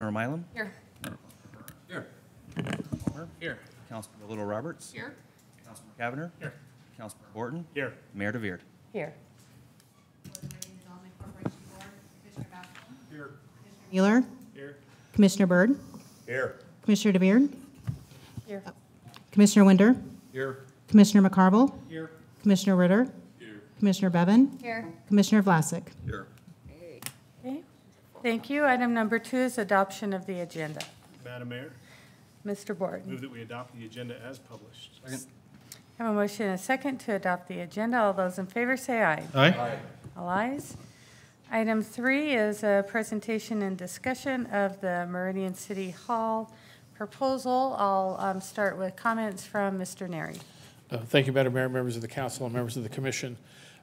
Milam? Here. Here. Palmer? Here. Councilmember Little Roberts? Here. Councilmember Cavanagh? Here. Councilmember Borton? Here. Mayor DeVeerd? Here. Here. Mueller, Here. Commissioner Byrd, Here. Commissioner DeBeard, Here. Commissioner Winder, Here. Commissioner McCarville, Here. Commissioner Ritter, Here. Commissioner Bevan, Here. Commissioner Vlasic. Here. Okay. Thank you. Item number 2 is adoption of the agenda. Madam Mayor, Mr. Borton. move that we adopt the agenda as published. Second. I have a motion and a second to adopt the agenda. All those in favor say aye. Aye. All ayes. Item 3 is a presentation and discussion of the Meridian City Hall proposal. I'll start with comments from Mr. Neri. Thank you, Madam Mayor, members of the council, and members of the commission.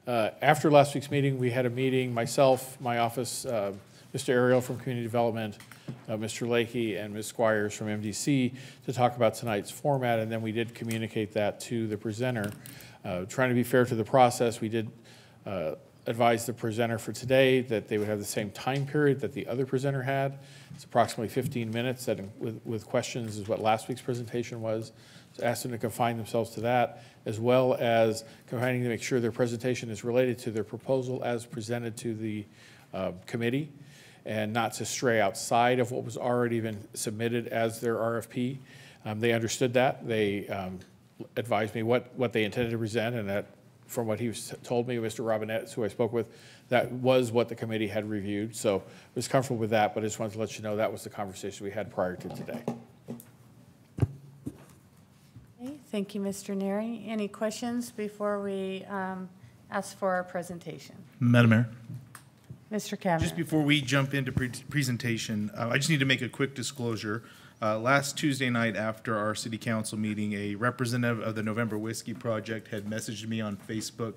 After last week's meeting, we had a meeting, myself, my office, Mr. Ariel from Community Development, Mr. Lakey, and Ms. Squires from MDC to talk about tonight's format, and then we did communicate that to the presenter. Trying to be fair to the process, we did advise the presenter for today that they would have the same time period that the other presenter had. It's approximately 15 minutes that with questions is what last week's presentation was. So ask them to confine themselves to that, as well as confining to make sure their presentation is related to their proposal as presented to the committee, and not to stray outside of what was already been submitted as their RFP. They understood that. They advised me what they intended to present, and that from what he told me, Mr. Robinette, who I spoke with, that was what the committee had reviewed. So I was comfortable with that, but I just wanted to let you know that was the conversation we had prior to today. Okay, thank you, Mr. Neri. Any questions before we ask for our presentation? Madam Mayor, Mr. Cavanagh. just before we jump into presentation, I just need to make a quick disclosure. Last Tuesday night after our city council meeting, a representative of the November Whiskey Project had messaged me on Facebook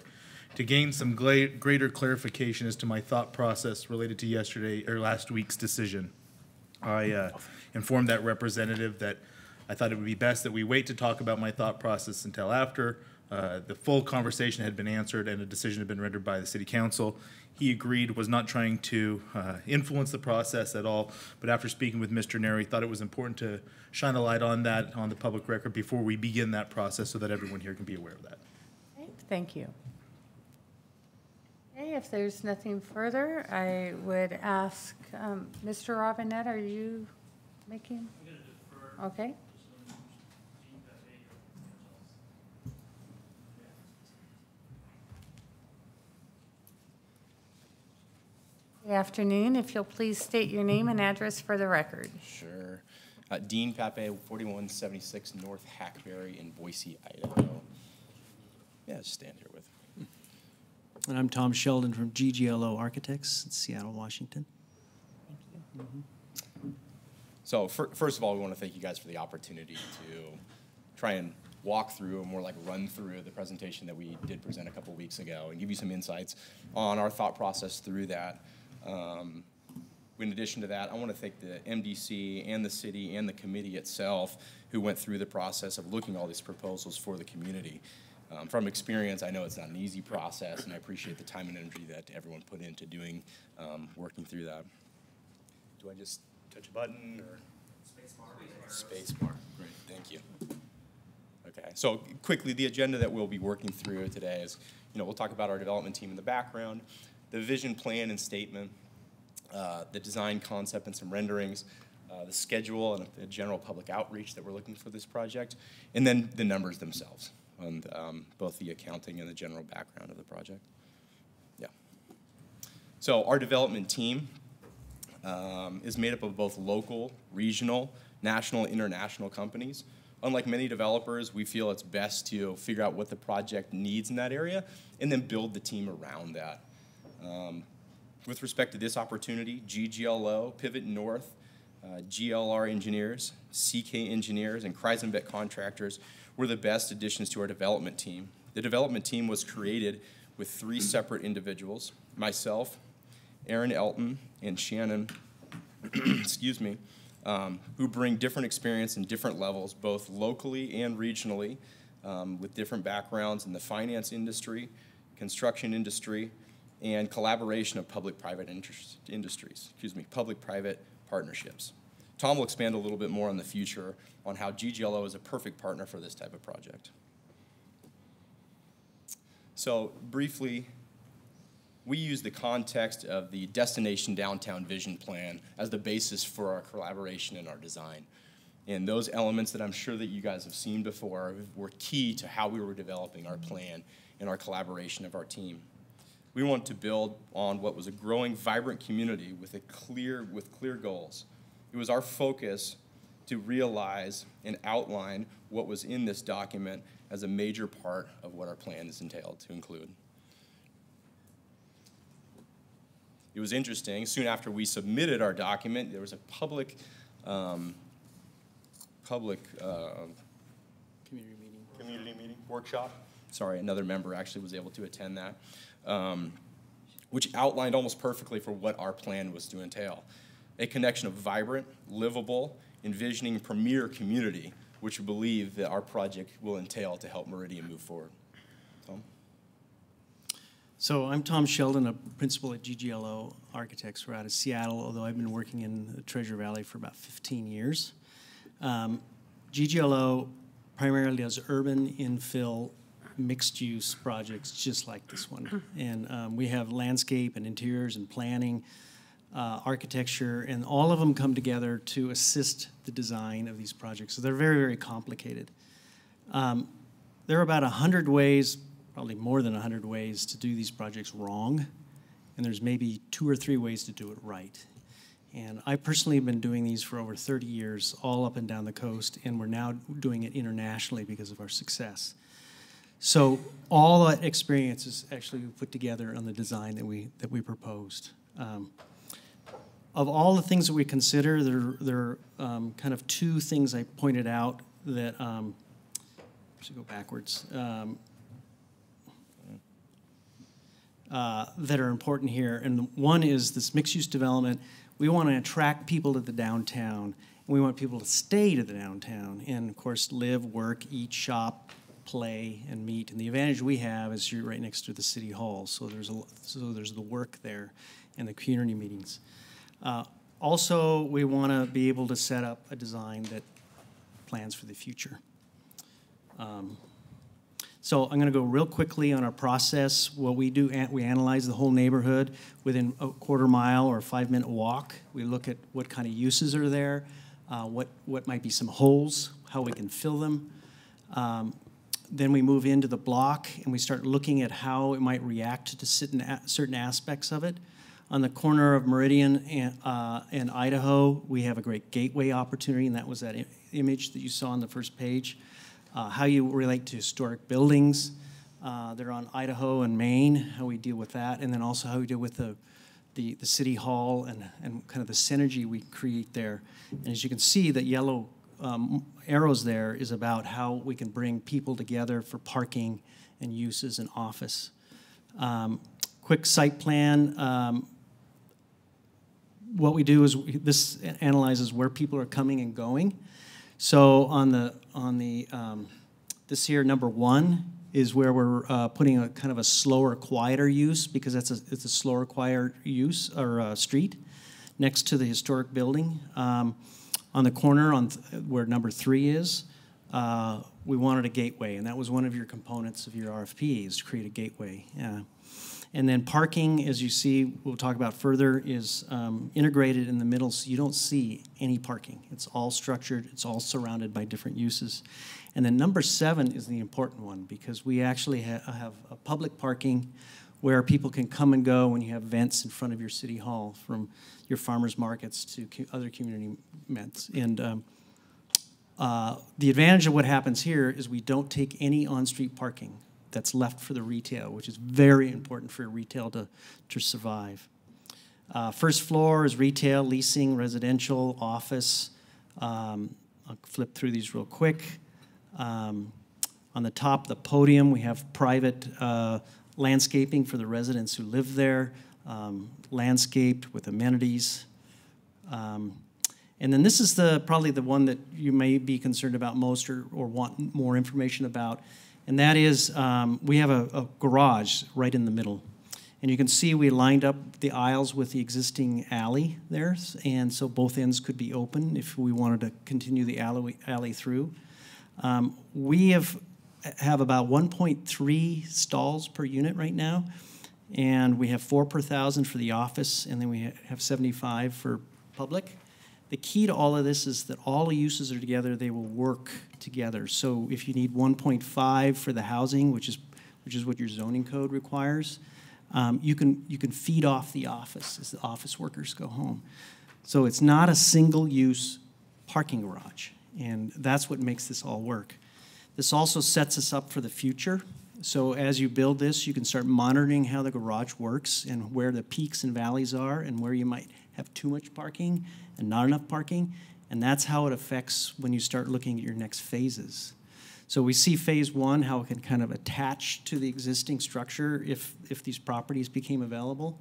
to gain some greater clarification as to my thought process related to last week's decision. I informed that representative that I thought it would be best that we wait to talk about my thought process until after the full conversation had been answered and a decision had been rendered by the city council. He agreed, was not trying to influence the process at all, but after speaking with Mr. Neri, thought it was important to shine a light on that on the public record before we begin that process so that everyone here can be aware of that. Okay, thank you. Okay, if there's nothing further, I would ask Mr. Robinette, are you making? Okay. Good afternoon. If you'll please state your name and address for the record. Sure. Dean Pape, 4176 North Hackberry in Boise, Idaho. Yeah, just stand here with me. And I'm Tom Sheldon from GGLO Architects in Seattle, Washington. Thank you. So first of all, we want to thank you guys for the opportunity to try and walk through, or more like run through, the presentation that we did present a couple weeks ago and give you some insights on our thought process through that. In addition to that, I want to thank the MDC and the city and the committee itself who went through the process of looking at all these proposals for the community. From experience, I know it's not an easy process, and I appreciate the time and energy that everyone put into doing, working through that. Do I just touch a button or? Space bar. Great, thank you. Okay, so quickly, the agenda that we'll be working through today is, we'll talk about our development team in the background, the vision, plan, and statement, the design concept and some renderings, the schedule and the general public outreach that we're looking for this project, and then the numbers themselves, and both the accounting and the general background of the project. Yeah. So our development team is made up of both local, regional, national, and international companies. Unlike many developers, we feel it's best to figure out what the project needs in that area and then build the team around that. With respect to this opportunity, GGLO, Pivot North, GLR Engineers, CK Engineers, and Kreisenbeck Contractors were the best additions to our development team. The development team was created with 3 separate individuals, myself, Aaron Elton, and Shannon, excuse me, who bring different experience in different levels, both locally and regionally, with different backgrounds in the finance industry, construction industry, and collaboration of public-private industries, public-private partnerships. Tom will expand a little bit more in the future on how GGLO is a perfect partner for this type of project. So briefly, we use the context of the Destination Downtown Vision Plan as the basis for our collaboration and our design. And those elements that I'm sure that you guys have seen before were key to how we were developing our plan and our collaboration of our team. We wanted to build on what was a growing, vibrant community with clear goals. It was our focus to realize and outline what was in this document as a major part of what our plan is entailed to include. It was interesting, soon after we submitted our document, there was a public community meeting, workshop. Sorry, another member actually was able to attend that, which outlined almost perfectly for what our plan was to entail. A connection of vibrant, livable, envisioning premier community, which we believe that our project will entail to help Meridian move forward. Tom? So I'm Tom Sheldon, a principal at GGLO Architects. We're out of Seattle, although I've been working in the Treasure Valley for about 15 years. GGLO primarily does urban infill mixed-use projects just like this one. And we have landscape and interiors and planning, architecture, and all of them come together to assist the design of these projects. So they're very, very complicated. There are about 100 ways, probably more than 100 ways to do these projects wrong, and there's maybe 2 or 3 ways to do it right. And I personally have been doing these for over 30 years, all up and down the coast, and we're now doing it internationally because of our success. So all that experience is actually put together on the design that we proposed. Of all the things that we consider, there are kind of 2 things I pointed out that, should go backwards, that are important here. And one is this mixed-use development. We want to attract people to the downtown, and we want people to stay to the downtown and, of course, live, work, eat, shop, play, and meet. And the advantage we have is you're right next to the city hall, so there's the work there and the community meetings. Also, we want to be able to set up a design that plans for the future. So I'm going to go real quickly on our process. What we do, we analyze the whole neighborhood within a quarter mile or a 5-minute walk. We look at what kind of uses are there, what might be some holes, how we can fill them. Then we move into the block and we start looking at how it might react to certain aspects of it. On the corner of Meridian and Idaho, we have a great gateway opportunity, and that was that image that you saw on the first page. How you relate to historic buildings. They're on Idaho and Maine, how we deal with that, and then also how we deal with the city hall and kind of the synergy we create there. And as you can see, the yellow arrows there is about how we can bring people together for parking and uses in office. Quick site plan. What we do is this analyzes where people are coming and going. So on this here, number 1 is where we're putting a kind of a slower, quieter use, because it's a slower, quieter use or street next to the historic building. On the corner where number 3 is, we wanted a gateway, and that was one of your components of your RFP, is to create a gateway. And then parking, as you see, we'll talk about further, is integrated in the middle, so you don't see any parking. It's all structured, it's all surrounded by different uses. And then number 7 is the important one, because we actually have a public parking where people can come and go when you have events in front of your city hall, from your farmers markets to other community events. And the advantage of what happens here is we don't take any on-street parking that's left for the retail, which is very important for retail to survive. First floor is retail, leasing, residential, office. I'll flip through these real quick. On the top, the podium, we have private landscaping for the residents who live there, landscaped with amenities. And then this is probably the one that you may be concerned about most or want more information about. And that is, we have a garage right in the middle. And you can see we lined up the aisles with the existing alley there, and so both ends could be open if we wanted to continue the alley through. We have about 1.3 stalls per unit right now, and we have 4 per 1,000 for the office, and then we have 75 for public. The key to all of this is that all the uses are together, they will work together. So if you need 1.5 for the housing, which is what your zoning code requires, you can feed off the office as the office workers go home. So it's not a single-use parking garage, and that's what makes this all work. This also sets us up for the future. So as you build this, you can start monitoring how the garage works and where the peaks and valleys are and where you might have too much parking and not enough parking. And that's how it affects when you start looking at your next phases. So we see phase 1, how it can kind of attach to the existing structure if these properties became available.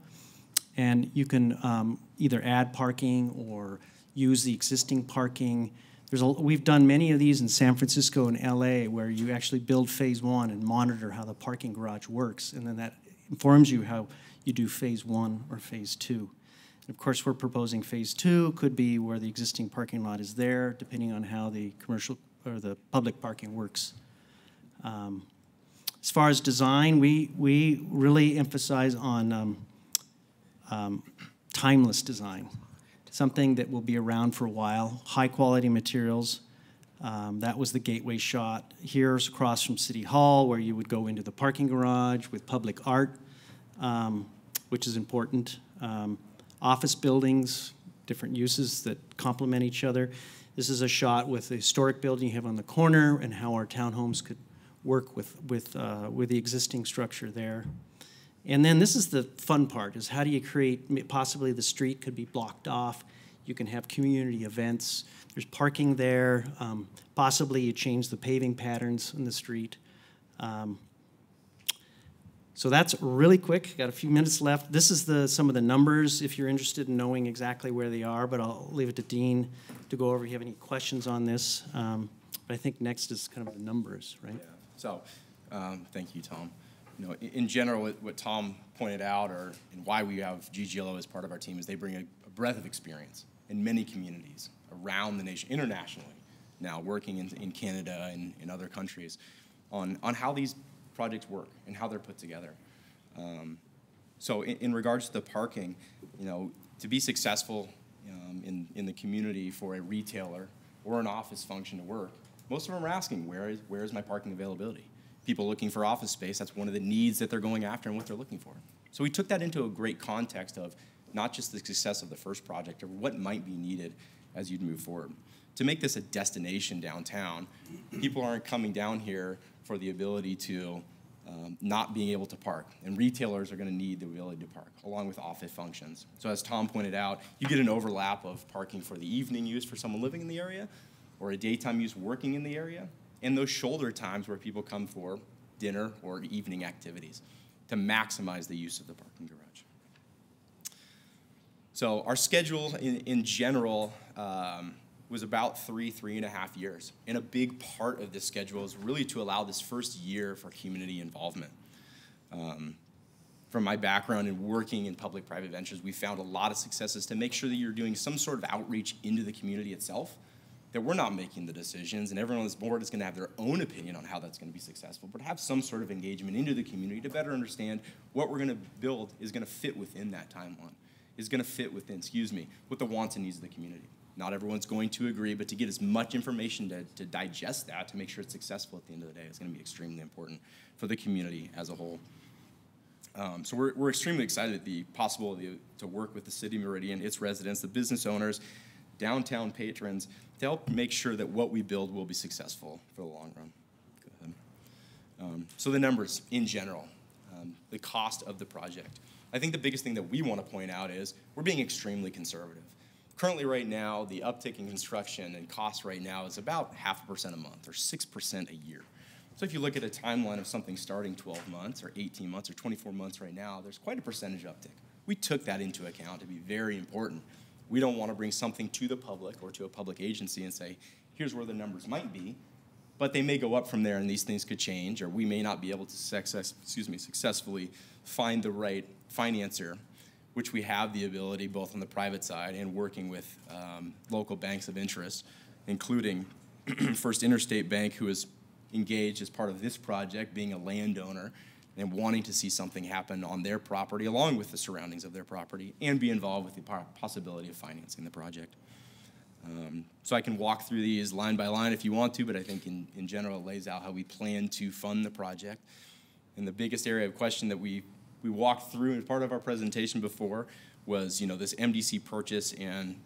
And you can either add parking or use the existing parking. We've done many of these in San Francisco and LA where you actually build phase 1 and monitor how the parking garage works, and then that informs you how you do phase 1 or phase 2. And of course, we're proposing phase 2 could be where the existing parking lot is there, depending on how the commercial or the public parking works. As far as design, we really emphasize on timeless design. Something that will be around for a while, high-quality materials. That was the gateway shot. Here's across from City Hall, where you would go into the parking garage with public art, which is important. Office buildings, different uses that complement each other. This is a shot with the historic building you have on the corner and how our townhomes could work with the existing structure there. And then this is the fun part, is how do you create, possibly the street could be blocked off. You can have community events. There's parking there. Possibly you change the paving patterns in the street. So that's really quick. Got a few minutes left. This is some of the numbers if you're interested in knowing exactly where they are, but I'll leave it to Dean to go over if you have any questions on this. But I think next is kind of the numbers, right? Yeah. So, thank you, Tom. You know, in general, what Tom pointed out, and why we have GGLO as part of our team, is they bring a breadth of experience in many communities around the nation, internationally, now working in Canada and in other countries, on how these projects work and how they're put together. So in regards to the parking, you know, to be successful in the community for a retailer or an office function to work, most of them are asking, where is my parking availability? People looking for office space, that's one of the needs that they're going after and what they're looking for. So we took that into a great context of not just the success of the first project, or what might be needed as you'd move forward. To make this a destination downtown, people aren't coming down here for the ability to not being able to park. And retailers are going to need the ability to park, along with office functions. So as Tom pointed out, you get an overlap of parking for the evening use for someone living in the area, or a daytime use working in the area, and those shoulder times where people come for dinner or evening activities to maximize the use of the parking garage. So our schedule in general was about 3.5 years. And a big part of this schedule is really to allow this first year for community involvement. From my background in working in public-private ventures, we found a lot of successes to make sure that you're doing some sort of outreach into the community itself, that we're not making the decisions, and everyone on this board is going to have their own opinion on how that's going to be successful, but have some sort of engagement into the community to better understand what we're going to build is going to fit within that timeline, is going to fit within, what the wants and needs of the community. Not everyone's going to agree, but to get as much information to digest that, to make sure it's successful at the end of the day, is going to be extremely important for the community as a whole. So we're extremely excited at the possibility to work with the City of Meridian, its residents, the business owners, downtown patrons, to help make sure that what we build will be successful for the long run. Go ahead. So the numbers in general, the cost of the project. I think the biggest thing that we want to point out is we're being extremely conservative. Currently right now, the uptick in construction and cost right now is about 0.5% a month or 6% a year. So if you look at a timeline of something starting 12 months or 18 months or 24 months right now, there's quite a percentage uptick. We took that into account to be very important. We don't want to bring something to the public or to a public agency and say, here's where the numbers might be, but they may go up from there and these things could change, or we may not be able to successfully find the right financier, which we have the ability both on the private side and working with local banks of interest, including First Interstate Bank, who is engaged as part of this project, being a landowner and wanting to see something happen on their property along with the surroundings of their property and be involved with the possibility of financing the project. So I can walk through these line by line if you want to, but I think in general it lays out how we plan to fund the project. And the biggest area of question that we walked through as part of our presentation before was, this MDC purchase and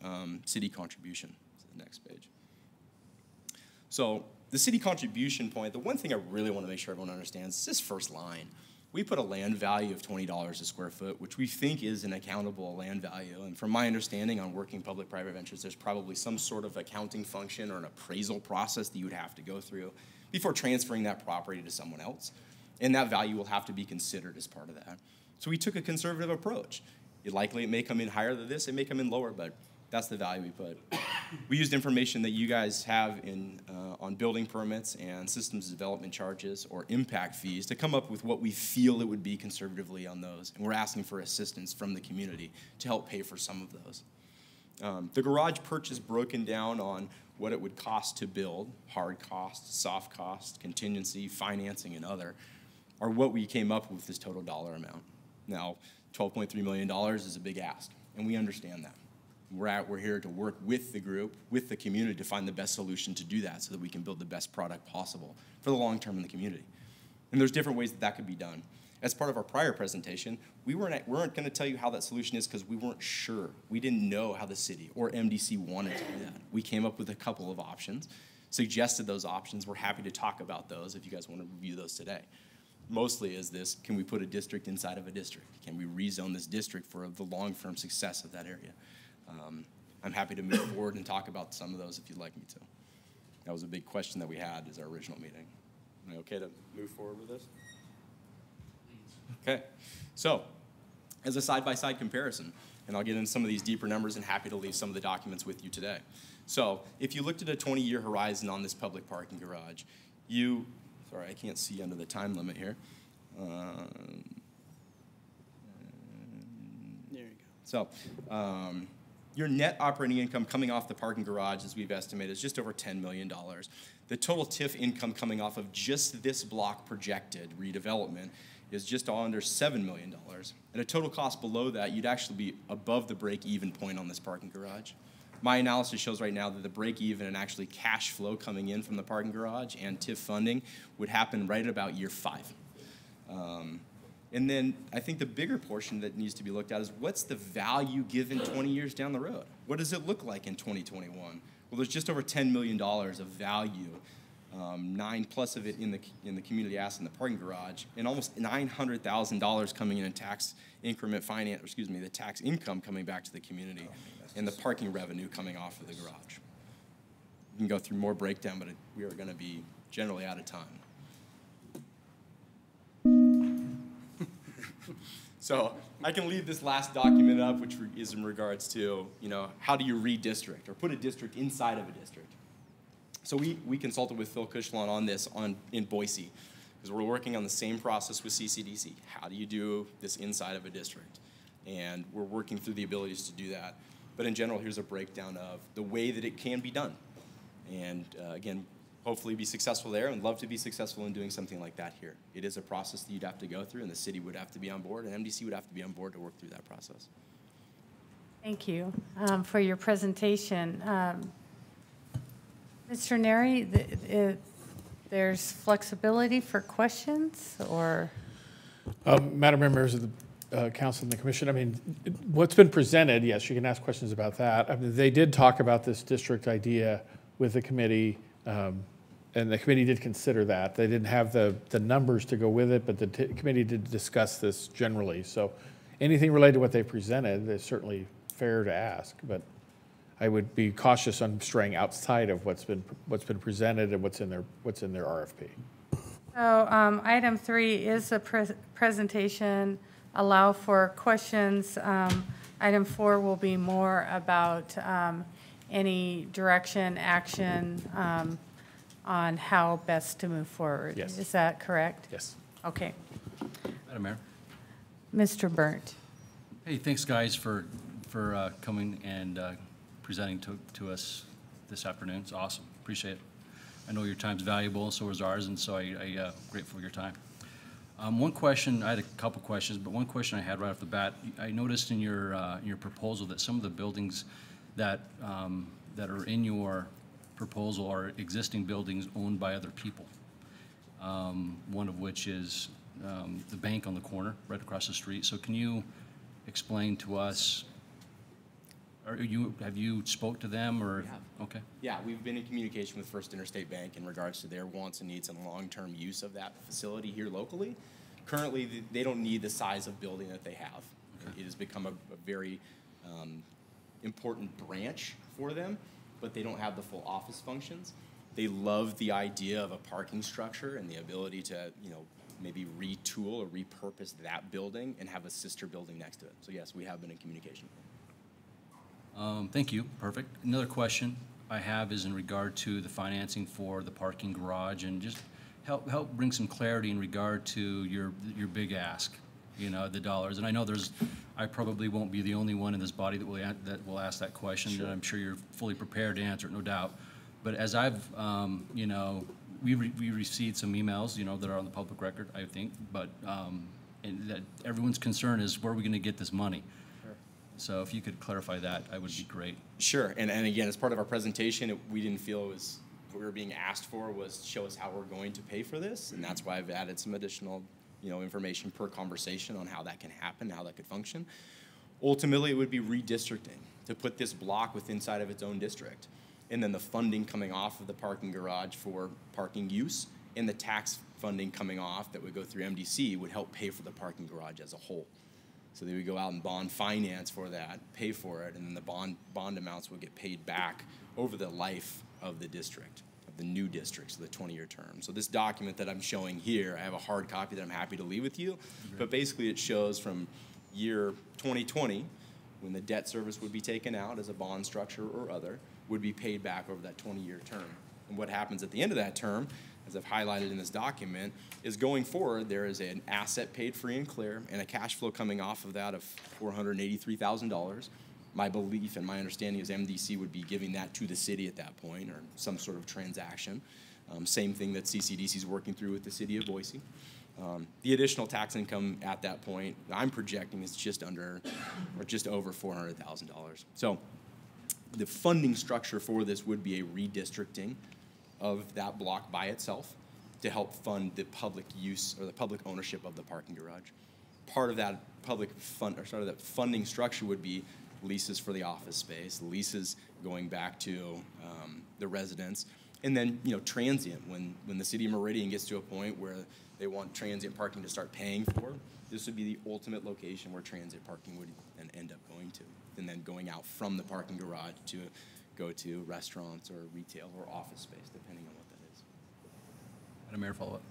city contribution. The next page. So the city contribution point, the one thing I really want to make sure everyone understands is this first line. We put a land value of $20 a square foot, which we think is an accountable land value. And from my understanding on working public-private ventures, there's probably some sort of accounting function or an appraisal process that you would have to go through before transferring that property to someone else. And that value will have to be considered as part of that. So we took a conservative approach. It may come in higher than this, it may come in lower, but that's the value we put. We used information that you guys have on building permits and systems development charges or impact fees to come up with what we feel it would be conservatively on those. And we're asking for assistance from the community to help pay for some of those. The garage purchase broken down on what it would cost to build, hard cost, soft cost, contingency, financing, and other, are what we came up with this total dollar amount. Now, $12.3 million is a big ask, and we understand that. We're here to work with the group, with the community, to find the best solution to do that so that we can build the best product possible for the long term in the community. And there's different ways that could be done. As part of our prior presentation, we weren't going to tell you how that solution is because we weren't sure. We didn't know how the city or MDC wanted to do that. We came up with a couple of options, suggested those options. We're happy to talk about those if you guys want to review those today. Mostly is this, can we put a district inside of a district? Can we rezone this district for the long-term success of that area? I'm happy to move forward and talk about some of those if you'd like me to. That was a big question that we had as our original meeting. Am I okay to move forward with this? Okay, so as a side-by-side comparison, and I'll get into some of these deeper numbers and happy to leave some of the documents with you today. So if you looked at a 20-year horizon on this public parking garage, sorry, I can't see under the time limit here. There you go. So your net operating income coming off the parking garage, as we've estimated, is just over $10 million. The total TIF income coming off of just this block projected redevelopment is just under $7 million. At a total cost below that, you'd actually be above the break-even point on this parking garage. My analysis shows right now that the break-even and actually cash flow coming in from the parking garage and TIF funding would happen right at about year 5. And then I think the bigger portion that needs to be looked at is what's the value given 20 years down the road? What does it look like in 2021? Well, there's just over $10 million of value, 9+ of it in the community asset in the parking garage, and almost $900,000 coming in tax increment finance, the tax income coming back to the community, and the parking revenue coming off of the garage. We can go through more breakdown, but we are going to be generally out of time. So I can leave this last document up, which is in regards to, how do you redistrict or put a district inside of a district? So we consulted with Phil Cushlan on this in Boise, because we're working on the same process with CCDC. How do you do this inside of a district? And we're working through the abilities to do that. But in general, here's a breakdown of the way that it can be done. And again, hopefully be successful there, and love to be successful in doing something like that here. It is a process that you'd have to go through, and the city would have to be on board, and MDC would have to be on board to work through that process. Thank you for your presentation. Mr. Neri, there's flexibility for questions, or? Madam Mayor, members of the council and the commission, I mean, what's been presented, yes, you can ask questions about that. I mean, they did talk about this district idea with the committee, and the committee did consider that. They didn't have the numbers to go with it, but the committee did discuss this generally. So anything related to what they presented is certainly fair to ask, but I would be cautious on straying outside of what's been presented and what's in their RFP. So item 3 is a presentation. Allow for questions. Item 4 will be more about any direction, action on how best to move forward. Yes. Is that correct? Yes. Okay. Madam Mayor, Mr. Burnt. Hey, thanks, guys, for coming and presenting to us this afternoon. It's awesome. Appreciate it. I know your time's valuable, so is ours, and so I'm grateful for your time. One question, I had a couple questions, but one question I had right off the bat, I noticed in your proposal that some of the buildings that are in your proposal are existing buildings owned by other people. One of which is the bank on the corner, right across the street. So can you explain to us, have you spoke to them, or? We have. Okay. Yeah, we've been in communication with First Interstate Bank in regards to their wants and needs and long-term use of that facility here locally. Currently, they don't need the size of building that they have. Okay. It has become a very important branch for them, but they don't have the full office functions. They love the idea of a parking structure and the ability to, maybe retool or repurpose that building and have a sister building next to it. So yes, we have been in communication. Thank you. Perfect. Another question I have is in regard to the financing for the parking garage, and just help bring some clarity in regard to your big ask, the dollars. And I know I probably won't be the only one in this body that will ask that question. Sure. And I'm sure you're fully prepared to answer it, no doubt. But as I've, we received some emails, that are on the public record, I think, but and that everyone's concern is, where are we going to get this money? Sure. So if you could clarify that, I would be great. Sure, and again, as part of our presentation, we didn't feel it was what we were being asked for was show us how we're going to pay for this, and that's why I've added some additional, information per conversation on how that can happen, how that could function. Ultimately, it would be redistricting to put this block inside of its own district, and then the funding coming off of the parking garage for parking use, and the tax funding coming off that would go through MDC would help pay for the parking garage as a whole. So they would go out and bond finance for that, pay for it, and then the bond amounts would get paid back over the life of the district, of the new district, so the 20-year term. So this document that I'm showing here, I have a hard copy that I'm happy to leave with you, but basically it shows from year 2020, when the debt service would be taken out as a bond structure or other, would be paid back over that 20-year term. And what happens at the end of that term, as I've highlighted in this document, is going forward, there is an asset paid free and clear and a cash flow coming off of that of $483,000. My belief and my understanding is MDC would be giving that to the city at that point, or some sort of transaction. Same thing that CCDC is working through with the city of Boise. The additional tax income at that point, I'm projecting, is just under or just over $400,000. So the funding structure for this would be a redistricting of that block by itself to help fund the public use or the public ownership of the parking garage. Part of that funding structure would be leases for the office space, leases going back to the residents, and then transient. When the city of Meridian gets to a point where they want transient parking to start paying for, this would be the ultimate location where transient parking would end up going to, and then going out from the parking garage to go to restaurants or retail or office space, depending on what that is. Madam Mayor, follow up.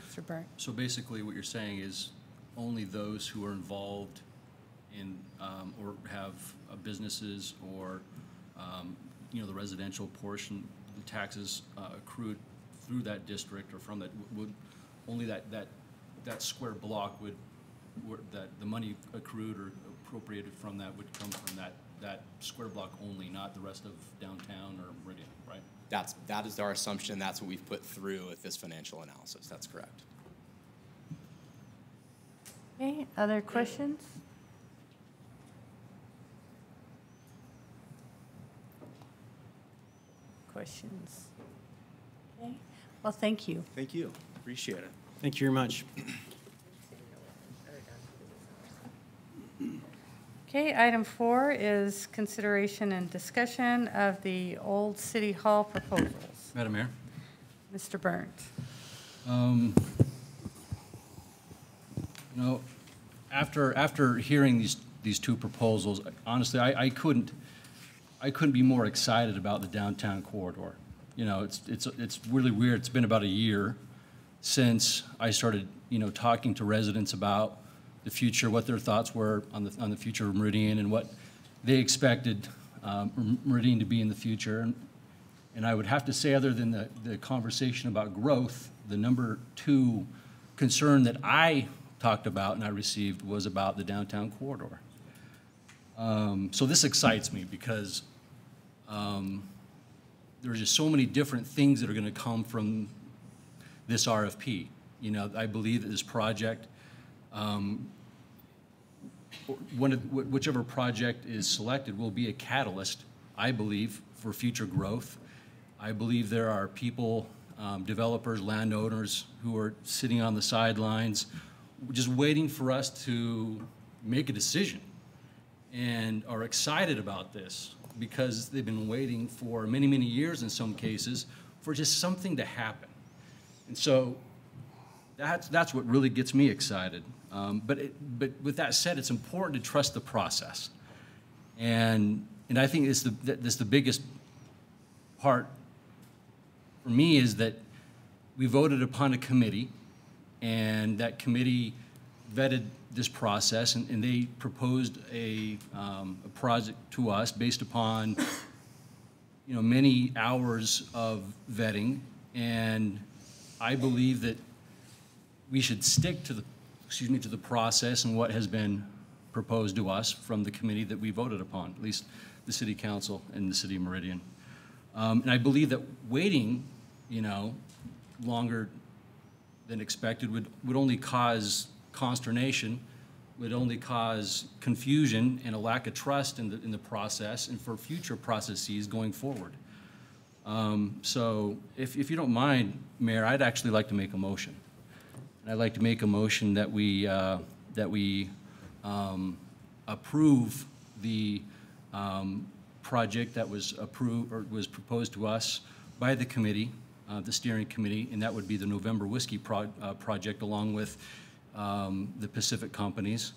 Mr. Burnt. So basically what you're saying is only those who are involved in or have businesses or the residential portion, the taxes accrued through that district or from that would only that square block that the money accrued or appropriated from that would come from that square block only, not the rest of downtown or Meridian, right? That is our assumption. That's what we've put through with this financial analysis. That's correct. Okay, other questions? Questions? Okay, well, thank you. Thank you. Appreciate it. Thank you very much. Okay, item 4 is consideration and discussion of the old City Hall proposals. Madam Mayor? Mr. Burnt. After hearing these two proposals, honestly, I couldn't be more excited about the downtown corridor. It's really weird. It's been about a year since I started, talking to residents about the future, what their thoughts were on the future of Meridian and what they expected Meridian to be in the future. And I would have to say, other than the conversation about growth, the number 2 concern that I talked about and I received was about the downtown corridor. So this excites me because there's just so many different things that are going to come from this RFP. You know, I believe that this project, whichever project is selected, will be a catalyst, I believe, for future growth. I believe there are people, developers, landowners who are sitting on the sidelines just waiting for us to make a decision and are excited about this because they've been waiting for many, many years in some cases for just something to happen. And so that's what really gets me excited. But with that said, it's important to trust the process. And I think that's the biggest part for me is that we voted upon a committee, and that committee vetted this process, and they proposed a project to us based upon, you know, many hours of vetting. And I believe that we should stick to the process and what has been proposed to us from the committee that we voted upon, at least the City Council and the City of Meridian. And I believe that waiting, you know, longer than expected would only cause consternation, would only cause confusion and a lack of trust in the process and for future processes going forward. So if you don't mind, Mayor, I'd actually like to make a motion. And I'd like to make a motion that we approve the project that was approved or was proposed to us by the committee, the steering committee, and that would be the November Whiskey project along with the Pacific companies.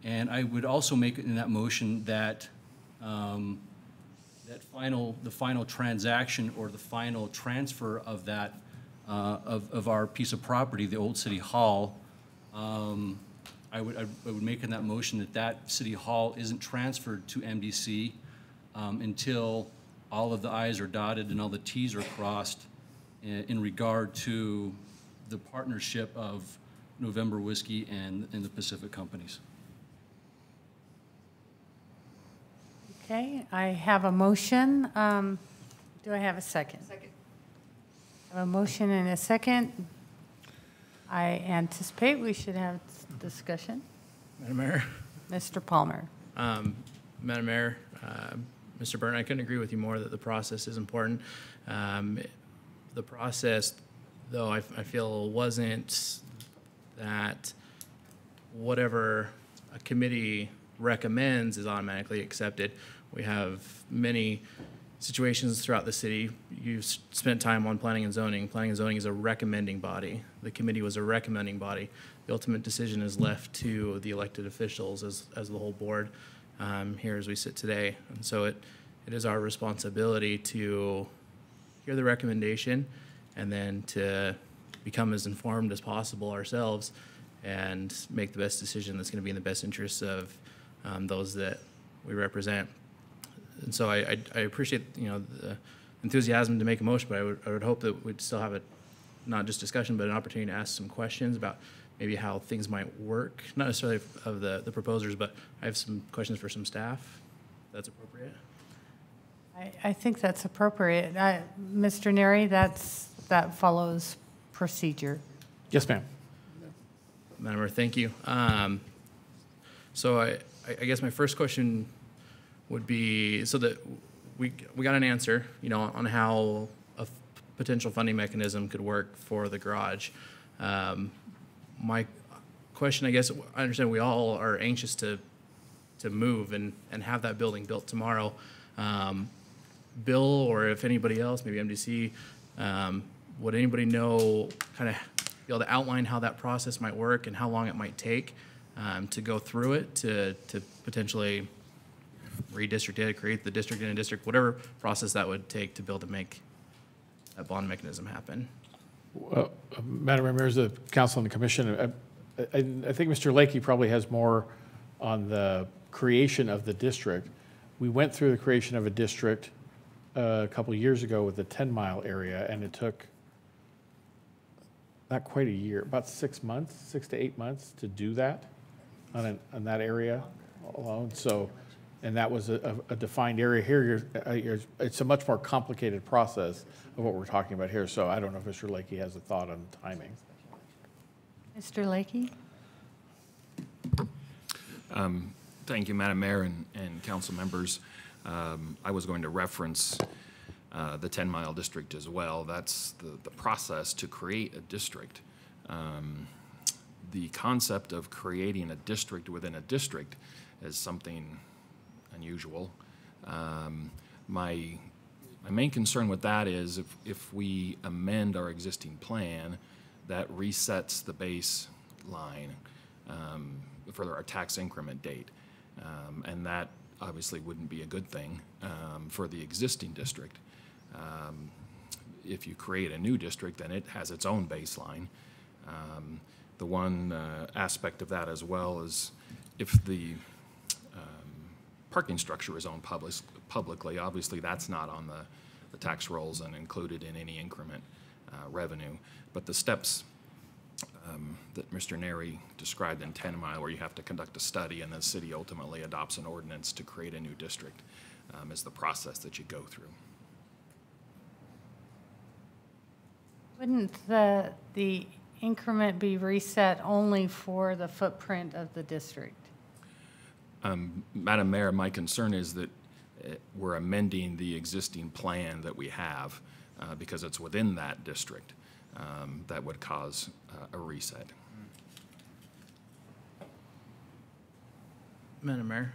And I would also make in that motion that the final transaction or the final transfer of that of our piece of property, the old City Hall, I would make in that motion that City Hall isn't transferred to MDC until all of the I's are dotted and all the T's are crossed in regard to the partnership of November Whiskey and the Pacific companies. Okay, I have a motion. Do I have a second? Second. I have a motion and a second. I anticipate we should have discussion. Madam Mayor. Mr. Palmer. Madam Mayor, Mr. Burton, I couldn't agree with you more that the process is important. The process, though, I feel wasn't that whatever a committee recommends is automatically accepted. We have many situations throughout the city. You've spent time on planning and zoning. Planning and zoning is a recommending body. The committee was a recommending body. The ultimate decision is left to the elected officials as the whole board here as we sit today. And so it is our responsibility to hear the recommendation and then to become as informed as possible ourselves and make the best decision that's going to be in the best interests of those that we represent. And so I appreciate the enthusiasm to make a motion, but I would hope that we'd still have not just discussion, but an opportunity to ask some questions about maybe how things might work, not necessarily of the proposers, but I have some questions for some staff. If that's appropriate. I think that's appropriate. Mr. Neri, that follows procedure. Yes, ma'am. Madam Mayor, thank you. So I guess my first question would be, so that we got an answer, on how a potential funding mechanism could work for the garage. My question, I guess, I understand we all are anxious to move and have that building built tomorrow. Bill, or if anybody else, maybe MDC, would anybody know, kind of be able to outline how that process might work and how long it might take to go through it, to potentially redistrict it, create the district in a district, whatever process that would take to be able to make that bond mechanism happen? Madam Mayor, members of the council and the commission, I think Mr. Lakey probably has more on the creation of the district. We went through the creation of a district a couple of years ago with the 10-mile area, and it took not quite a year, about 6 months, 6 to 8 months to do that on that area alone. So and that was a defined area. Here, it's a much more complicated process of what we're talking about here, so I don't know if Mr. Lakey has a thought on timing. Mr. Lakey? Thank you, Madam Mayor and council members. I was going to reference the 10-mile district as well. That's the process to create a district. The concept of creating a district within a district is something unusual. My main concern with that is if we amend our existing plan, that resets the baseline for our tax increment date. And that obviously wouldn't be a good thing for the existing district. If you create a new district, then it has its own baseline. The one aspect of that as well is if the parking structure is owned publicly, obviously that's not on the tax rolls and included in any increment revenue. But the steps that Mr. Neri described in 10 Mile, where you have to conduct a study and the city ultimately adopts an ordinance to create a new district, is the process that you go through. Wouldn't the increment be reset only for the footprint of the district? Madam Mayor, my concern is that we're amending the existing plan that we have because it's within that district. That would cause a reset. Madam Mayor,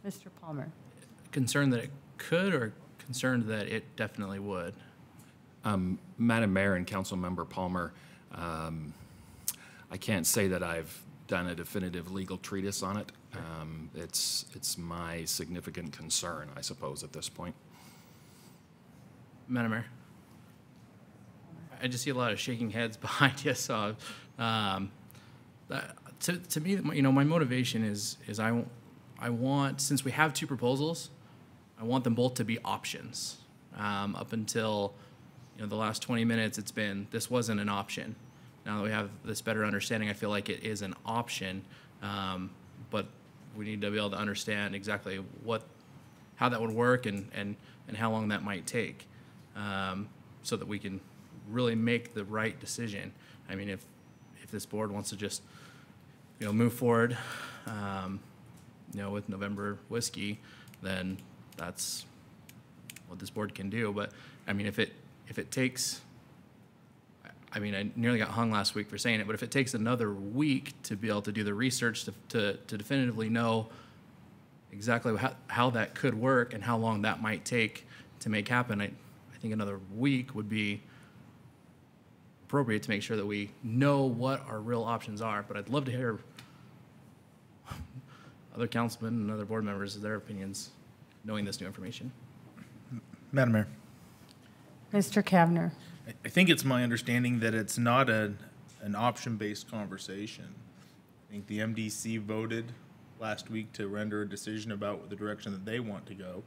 Mr. Palmer? concerned that it could or concerned that it definitely would? Madam Mayor and Councilmember Palmer, I can't say that I've done a definitive legal treatise on it. It's my significant concern, I suppose, at this point. Madam Mayor, I just see a lot of shaking heads behind you. So, to me, my motivation is I want, since we have two proposals, I want them both to be options. Up until the last 20 minutes, it's been this wasn't an option. Now that we have this better understanding, I feel like it is an option, but we need to be able to understand exactly how that would work and how long that might take, so that we can really make the right decision. I mean, if this board wants to just move forward, with November whiskey, then that's what this board can do. But I mean, if it takes, I mean, I nearly got hung last week for saying it, but if it takes another week to be able to do the research to definitively know exactly how that could work and how long that might take to make happen, I think another week would be appropriate to make sure that we know what our real options are. But I'd love to hear other councilmen and other board members, their opinions, knowing this new information. Madam Mayor, Mr. Kavner? I think it's my understanding that it's not an option-based conversation. I think the MDC voted last week to render a decision about the direction that they want to go.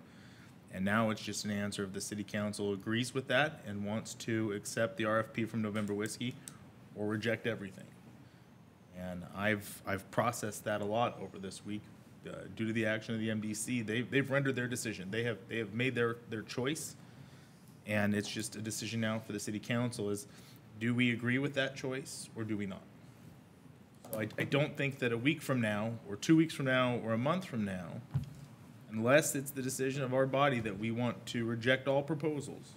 And now it's just an answer if the city council agrees with that and wants to accept the RFP from November Whiskey or reject everything. And I've processed that a lot over this week due to the action of the MDC. They've rendered their decision. They have made their choice, and it's just a decision now for the city council is, do we agree with that choice or do we not? So I don't think that a week from now or 2 weeks from now or a month from now, unless it's the decision of our body that we want to reject all proposals,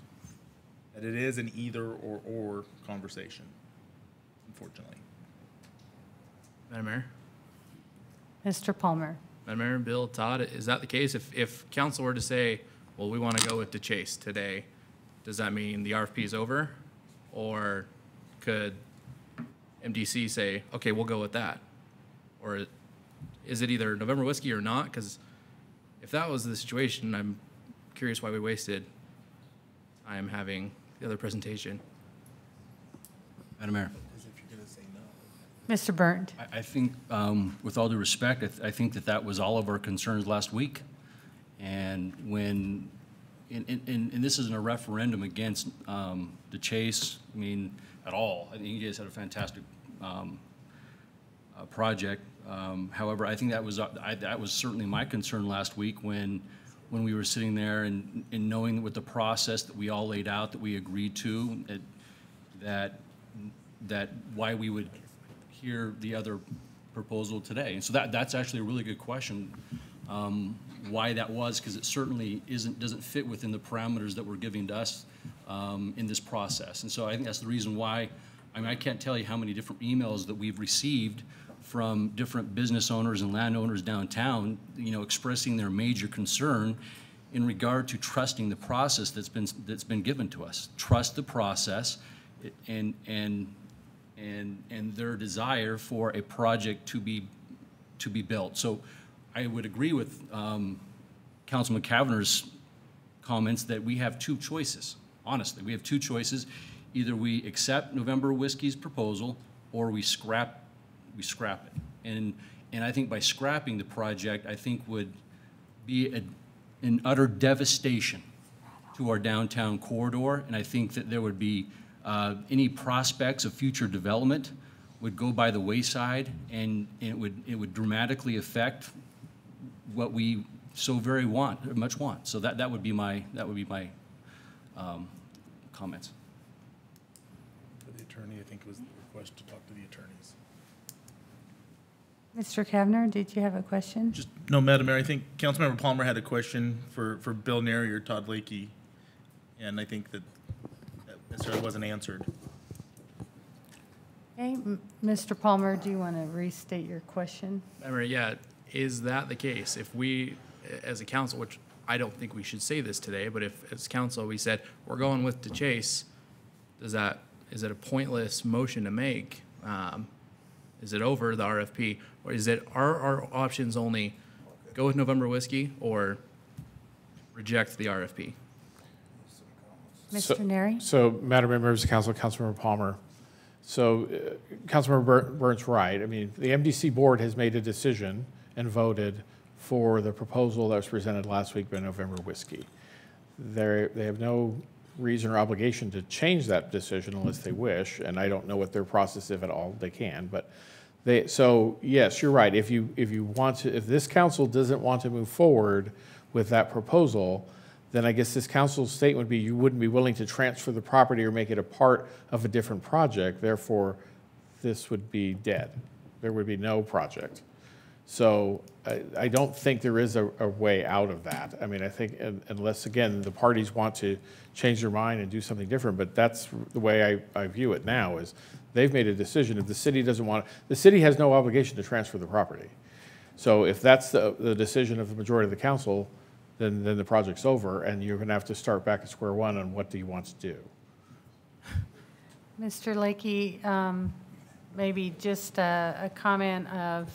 that it is an either or conversation, unfortunately. Madam Mayor? Mr. Palmer? Madam Mayor, Bill, Todd, is that the case? If council were to say, well, we want to go with DeChase today, does that mean the RFP is over? Or could MDC say, okay, we'll go with that? Or is it either November Whiskey or not? Because if that was the situation, I'm curious why we wasted time having the other presentation. Madam Mayor. Mr. Burnt? I think, with all due respect, I think that was all of our concerns last week. And when, and this isn't a referendum against the Chase, I mean, at all. I think you guys had a fantastic project. However, I think that was certainly my concern last week when we were sitting there and knowing with the process that we all laid out, that we agreed to, that why we would hear the other proposal today. And so that's actually a really good question, why that was, because it certainly doesn't fit within the parameters that were giving to us in this process. And so I think that's the reason why. I mean, I can't tell you how many different emails that we've received from different business owners and landowners downtown, expressing their major concern in regard to trusting the process that's been given to us. Trust the process, and their desire for a project to be built. So I would agree with Councilman Cavanaugh's comments that we have two choices. Honestly, we have two choices. Either we accept November Whiskey's proposal or we scrap it. And I think by scrapping the project, I think would be an utter devastation to our downtown corridor. And I think that there would be any prospects of future development would go by the wayside, and it would dramatically affect what we so very much want. So that would be my comments. For the attorney, I think it was the request to talk to the attorneys. Mr. Kavner, did you have a question? No, Madam Mayor, I think Councilmember Palmer had a question for Bill Neri or Todd Lakey, and I think that necessarily wasn't answered. Okay, Mr. Palmer, do you want to restate your question? Yeah, is that the case? If we, as a council, which I don't think we should say this today, but if as council we said we're going with DeChase, is it a pointless motion to make? Is it over the RFP, or is it our options only go with November Whiskey or reject the RFP? Mr. Neri? So, Madam Mayor, members of council, Councilmember Palmer. So, Councilmember Burnt's right. I mean, the MDC board has made a decision and voted for the proposal that was presented last week by November Whiskey. They have no reason or obligation to change that decision unless they wish, and I don't know what their process, if at all, they can. But so yes, you're right. If this council doesn't want to move forward with that proposal, then I guess this council's statement would be you wouldn't be willing to transfer the property or make it a part of a different project. Therefore, this would be dead. There would be no project. So I don't think there is a way out of that. I mean, I think unless, again, the parties want to change their mind and do something different, but that's the way I view it now is they've made a decision. If the city doesn't want, the city has no obligation to transfer the property. So if that's the decision of the majority of the council, then the project's over, and you're going to have to start back at square one on what do you want to do. Mr. Lakey, maybe just a comment of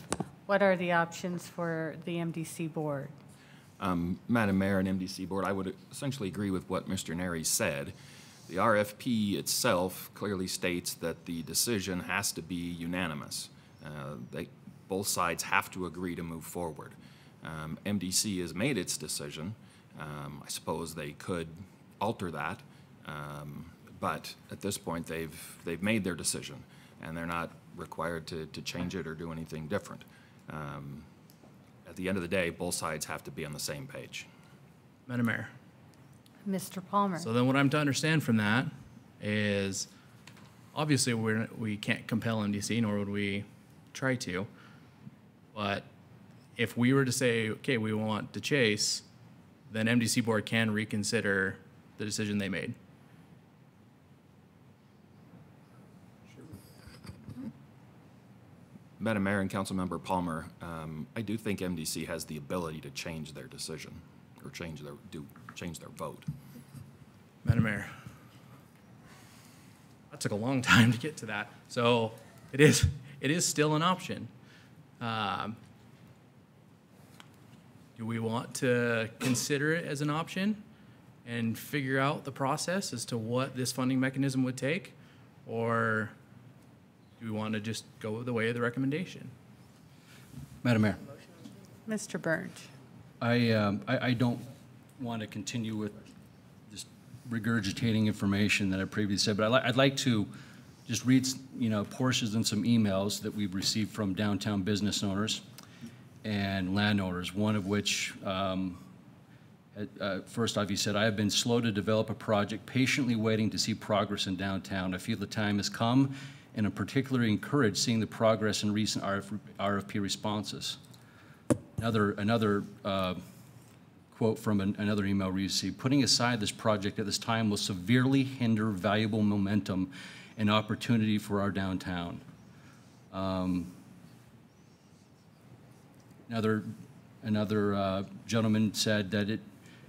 what are the options for the MDC board? Madam Mayor and MDC board, I would essentially agree with what Mr. Neri said. The RFP itself clearly states that the decision has to be unanimous. Both sides have to agree to move forward. MDC has made its decision. I suppose they could alter that, but at this point they've made their decision, and they're not required to change it or do anything different. At the end of the day, both sides have to be on the same page. Madam Mayor. Mr. Palmer. So then what I'm to understand from that is obviously we can't compel MDC, nor would we try to, but if we were to say, okay, we want to chase, then MDC board can reconsider the decision they made. Madam Mayor and Councilmember Palmer, I do think MDC has the ability to change their decision or change their vote. Madam Mayor, that took a long time to get to that. So it is still an option. Do we want to consider it as an option and figure out the process as to what this funding mechanism would take? Or do we want to just go the way of the recommendation? Madam Mayor. Mr. Burnt. I don't want to continue with just regurgitating information that I previously said, but I'd like to just read, portions and some emails that we've received from downtown business owners and landowners, one of which, first off, he said, "I have been slow to develop a project, patiently waiting to see progress in downtown. I feel the time has come, and I'm particularly encouraged seeing the progress in recent RFP responses." Another quote from another email we received: "Putting aside this project at this time will severely hinder valuable momentum and opportunity for our downtown." Another gentleman said that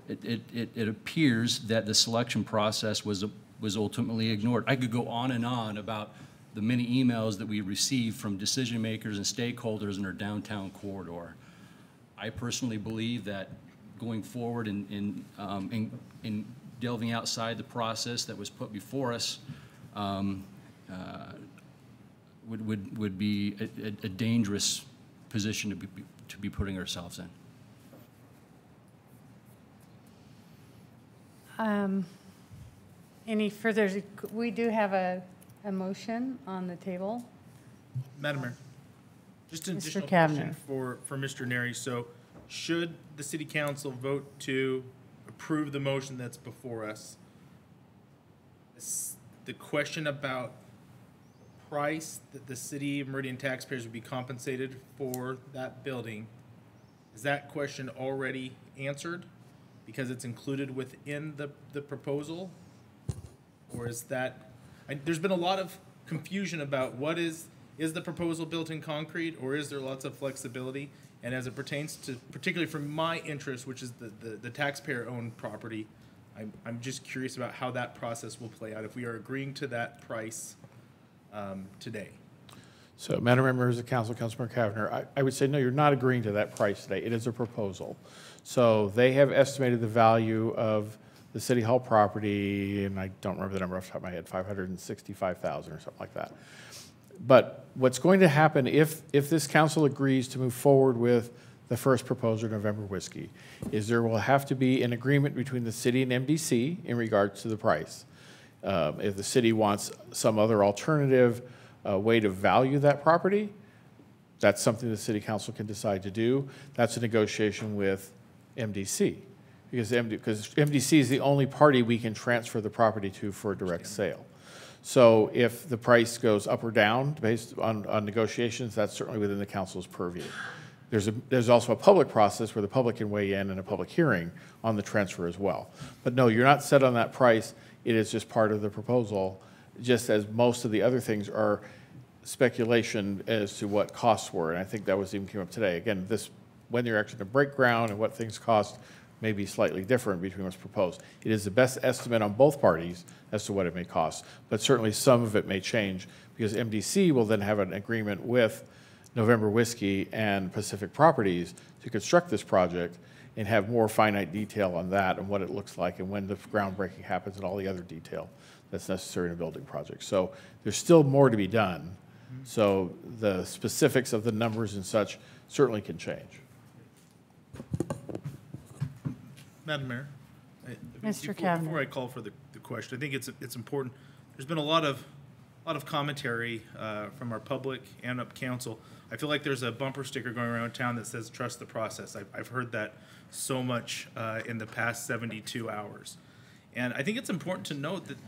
it appears that the selection process was ultimately ignored. I could go on and on about the many emails that we receive from decision makers and stakeholders in our downtown corridor. I personally believe that going forward in delving outside the process that was put before us would be a dangerous position to be putting ourselves in. Any further, we do have a motion on the table. Madam Mayor, just an Mr. additional Kavner. question for Mr. Neri. So should the city council vote to approve the motion that's before us, the question about price that the city of Meridian taxpayers would be compensated for that building, is that question already answered because it's included within the proposal? Or is that, there's been a lot of confusion about what is the proposal built in concrete, or is there lots of flexibility? And as it pertains to, particularly for my interest, which is the taxpayer-owned property, I'm just curious about how that process will play out if we are agreeing to that price today. So, Madam Mayor, members of council, Councilmember Kavner, I would say, no, you're not agreeing to that price today. It is a proposal. So they have estimated the value of the City Hall property, and I don't remember the number off the top of my head, $565,000 or something like that. But what's going to happen if this council agrees to move forward with the first proposer, November Whiskey, is there will have to be an agreement between the city and MDC in regards to the price. If the city wants some other alternative way to value that property, that's something the city council can decide to do. That's a negotiation with MDC, because MDC is the only party we can transfer the property to for a direct sale. So if the price goes up or down based on negotiations, that's certainly within the council's purview. There's also a public process where the public can weigh in a public hearing on the transfer as well. But no, you're not set on that price. It is just part of the proposal, just as most of the other things are speculation as to what costs were. And I think that was even came up today. Again, when you're actually going to break ground and what things cost may be slightly different between what's proposed. It is the best estimate on both parties as to what it may cost, but certainly some of it may change because MDC will then have an agreement with November Whiskey and Pacific Properties to construct this project and have more finite detail on that and what it looks like and when the groundbreaking happens and all the other detail that's necessary in a building project. So there's still more to be done. So the specifics of the numbers and such certainly can change. Madam Mayor, Mr. Kavner. before I call for the question, I think it's important. There's been a lot of commentary from our public and up council. I feel like there's a bumper sticker going around town that says "Trust the process." I've heard that so much in the past 72 hours, and I think it's important to note that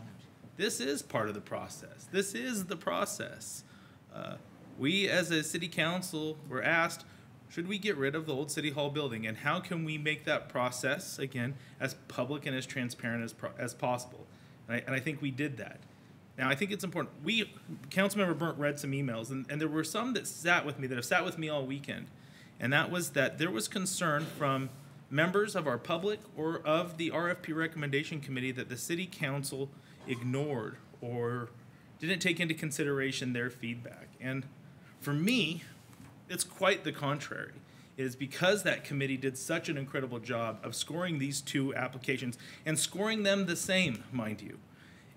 this is part of the process. This is the process. We, as a city council, were asked, should we get rid of the old City Hall building, and how can we make that process, again, as public and as transparent as possible? And I think we did that. Now, I think it's important. Councilmember Burnt read some emails, and there were some that have sat with me all weekend, and that was that there was concern from members of our public or of the RFP recommendation committee that the city council ignored or didn't take into consideration their feedback. And for me, it's quite the contrary. It is because that committee did such an incredible job of scoring these two applications and scoring them the same, mind you,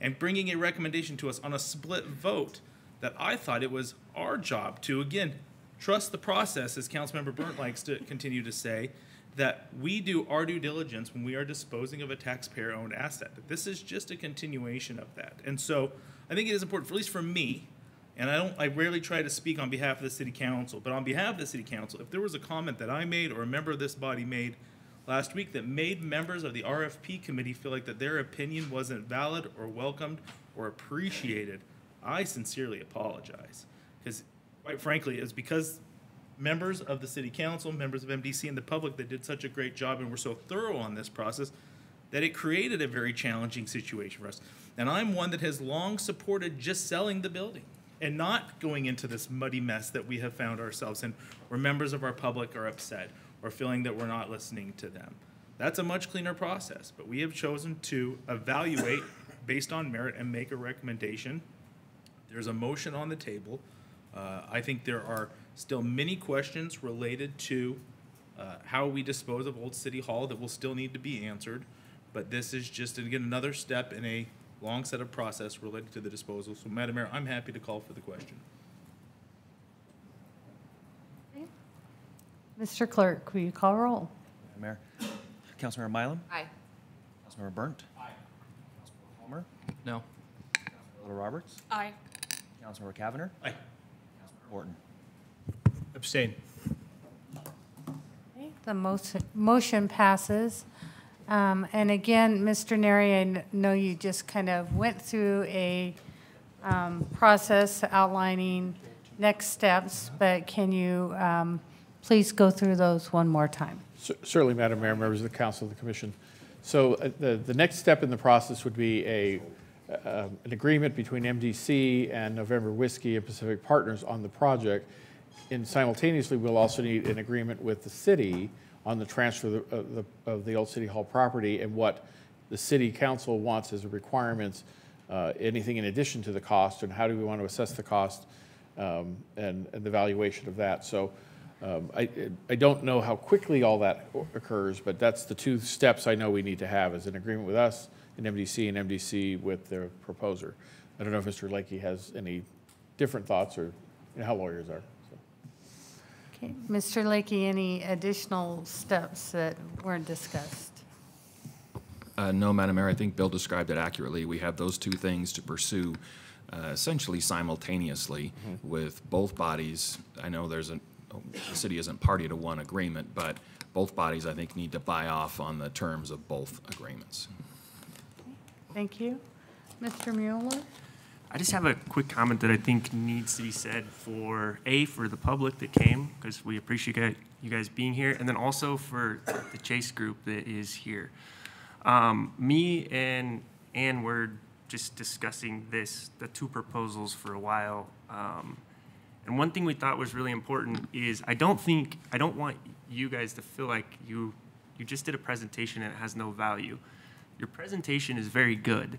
and bringing a recommendation to us on a split vote that I thought it was our job to, again, trust the process, as Councilmember Burnt likes to continue to say, that we do our due diligence when we are disposing of a taxpayer-owned asset. This is just a continuation of that. And so I think it is important, at least for me, and I rarely try to speak on behalf of the city council, but on behalf of the city council, if there was a comment that I made or a member of this body made last week that made members of the RFP committee feel like that their opinion wasn't valid or welcomed or appreciated, I sincerely apologize. Because quite frankly, it's because members of the city council, members of MDC, and the public that did such a great job and were so thorough on this process that it created a very challenging situation for us. And I'm one that has long supported just selling the building and not going into this muddy mess that we have found ourselves in, where members of our public are upset or feeling that we're not listening to them. That's a much cleaner process, but we have chosen to evaluate based on merit and make a recommendation. There's a motion on the table. I think there are still many questions related to how we dispose of Old City Hall that will still need to be answered, but this is just, again, another step in a long set of process related to the disposal. So, Madam Mayor, I'm happy to call for the question. Mr. Clerk, will you call roll? Madam Mayor. Councilmember Mylum? Aye. Councilmember Burnt? Aye. Councilmember Palmer? No. Councilmember Little Roberts? Aye. Councilmember Cavanagh? Aye. Councilmember Borton? Abstain. Okay, the motion passes. And again, Mr. Neri, I know you just kind of went through a process outlining next steps, but can you please go through those one more time? Certainly, Madam Mayor, members of the council, the commission. So the next step in the process would be an agreement between MDC and November Whiskey and Pacific Partners on the project. And simultaneously, we'll also need an agreement with the city on the transfer of the Old City Hall property and what the city council wants as requirements, anything in addition to the cost, and how do we want to assess the cost and the valuation of that. So I don't know how quickly all that occurs, but that's the two steps I know we need to have, is an agreement with us and MDC with their proposer. I don't know if Mr. Lakey has any different thoughts or how lawyers are. Okay, Mr. Lakey, any additional steps that weren't discussed? No, Madam Mayor, I think Bill described it accurately. We have those two things to pursue essentially simultaneously with both bodies. I know the city isn't party to one agreement, but both bodies, I think, need to buy off on the terms of both agreements. Thank you. Mr. Mueller? I just have a quick comment that I think needs to be said for the public that came, because we appreciate you guys being here, and then also for the Chase group that is here. Me and Ann were just discussing the two proposals for a while. And one thing we thought was really important is I don't want you guys to feel like you just did a presentation and it has no value. Your presentation is very good.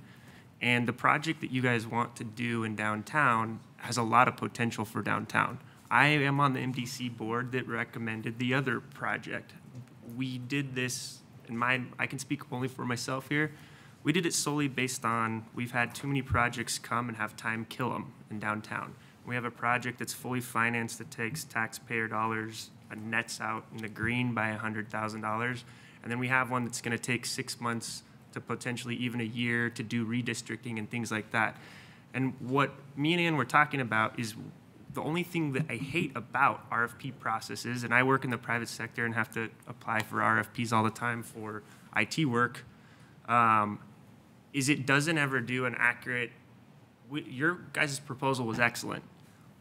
And the project that you guys want to do in downtown has a lot of potential for downtown. I am on the MDC board that recommended the other project. We did this, I can speak only for myself here. We did it solely based on we've had too many projects come and have time kill them in downtown. We have a project that's fully financed that takes taxpayer dollars and nets out in the green by $100,000. And then we have one that's gonna take 6 months to potentially even a year to do redistricting and things like that. And what me and Ann were talking about is the only thing that I hate about RFP processes, and I work in the private sector and have to apply for RFPs all the time for IT work, is it doesn't ever do an accurate, your guys' proposal was excellent.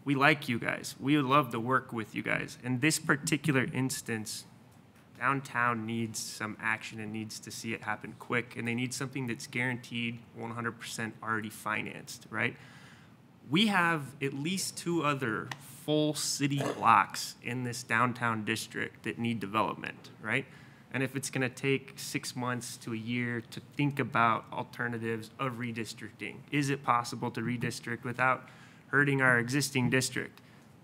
We like you guys. We would love to work with you guys. In this particular instance, downtown needs some action and needs to see it happen quick, and they need something that's guaranteed 100% already financed, right? We have at least 2 other full city blocks in this downtown district that need development, right? And if it's gonna take 6 months to a year to think about alternatives of redistricting, is it possible to redistrict without hurting our existing district?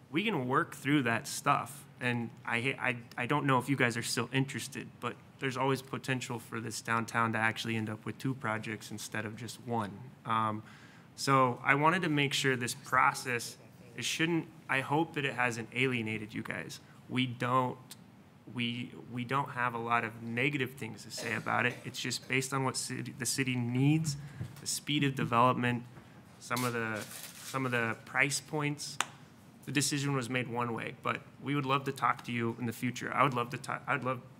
We can work through that stuff. And I don't know if you guys are still interested, but there's always potential for this downtown to actually end up with 2 projects instead of just 1. So I wanted to make sure this process, I hope that it hasn't alienated you guys. We don't we don't have a lot of negative things to say about it. It's just based on what the city needs, the speed of development, some of the price points. The decision was made one way, but we would love to talk to you in the future.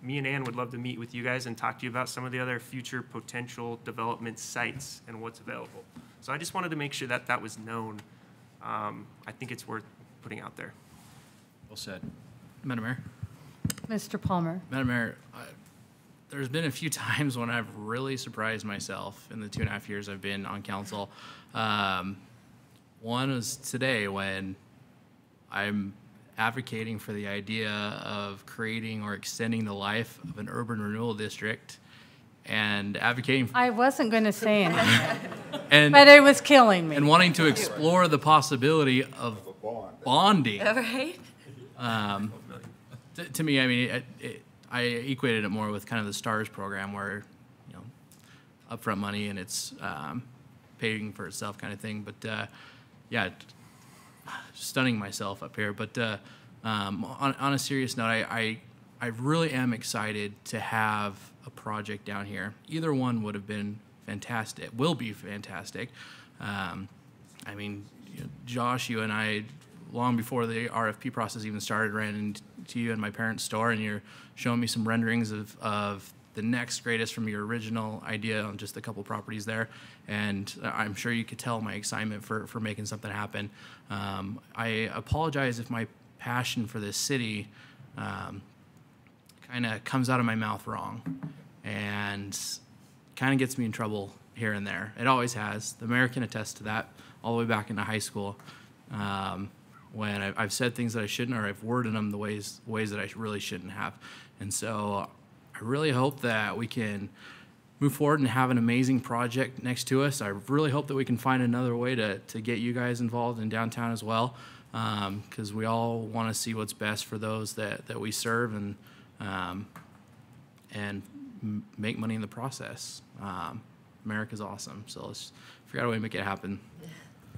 Me and Ann would love to meet with you guys and talk to you about some of the other future potential development sites and what's available. So I just wanted to make sure that that was known. I think it's worth putting out there. Well said. Madam Mayor? Mr. Palmer. Madam Mayor, there's been a few times when I've really surprised myself in the 2.5 years I've been on council. One was today when I'm advocating for the idea of creating or extending the life of an urban renewal district and advocating I wasn't going to say anything, and, but it was killing me. and wanting to explore the possibility of bonding. Right? To me, I mean, I equated it more with kind of the STARS program where, you know, upfront money and it's paying for itself kind of thing. But yeah, stunning myself up here. But on a serious note, I really am excited to have a project down here. Either one would have been fantastic, will be fantastic. I mean, you know, Josh, you and I, long before the RFP process even started, ran into you in my parents' store, and you're showing me some renderings of the next greatest from your original idea on just a couple properties there. And I'm sure you could tell my excitement for making something happen. I apologize if my passion for this city kind of comes out of my mouth wrong and kind of gets me in trouble here and there. It always has. The mayor can attest to that all the way back into high school. When I've said things that I shouldn't, or I've worded them the ways that I really shouldn't have. And so I really hope that we can move forward and have an amazing project next to us. I really hope that we can find another way to get you guys involved in downtown as well, because we all want to see what's best for those that we serve and make money in the process. America's awesome, so let's figure out a way to make it happen.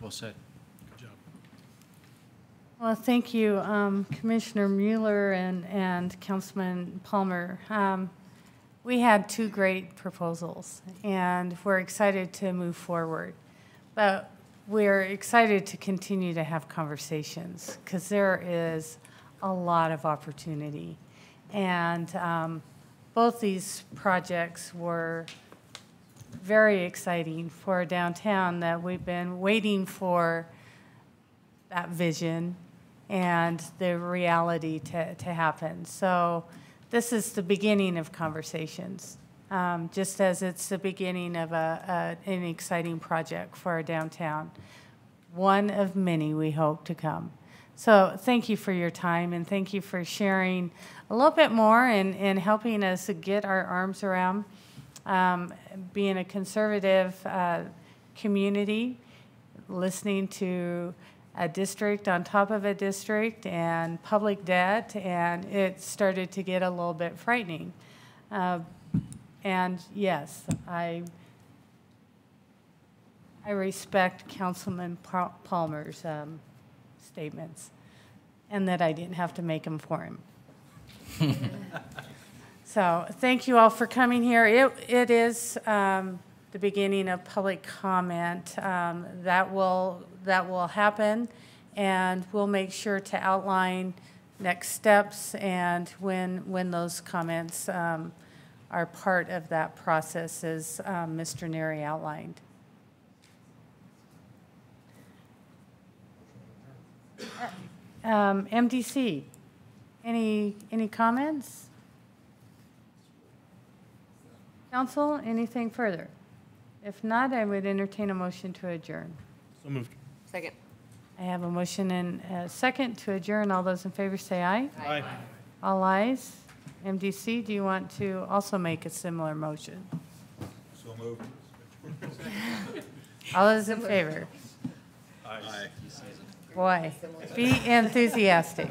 Well said. Well, thank you, Commissioner Mueller and Councilman Palmer. We had two great proposals, and we're excited to move forward. But we're excited to continue to have conversations because there is a lot of opportunity. And both these projects were very exciting for downtown, that we've been waiting for that vision and the reality to happen. So this is the beginning of conversations, just as it's the beginning of an exciting project for our downtown. One of many we hope to come. So thank you for your time, and thank you for sharing a little bit more and helping us get our arms around being a conservative community, listening to a district on top of a district and public debt, and it started to get a little bit frightening. And yes, I respect Councilman Palmer's statements, and that I didn't have to make them for him. So thank you all for coming here. It is the beginning of public comment. That will happen, and we'll make sure to outline next steps and when those comments are part of that process, as Mr. Neri outlined. MDC, any comments? Council, anything further? If not, I would entertain a motion to adjourn. So moved. Second. I have a motion and a second to adjourn. All those in favor say aye. Aye. All ayes. MDC, do you want to also make a similar motion? So moved. All those in favor? Aye. Boy, be enthusiastic.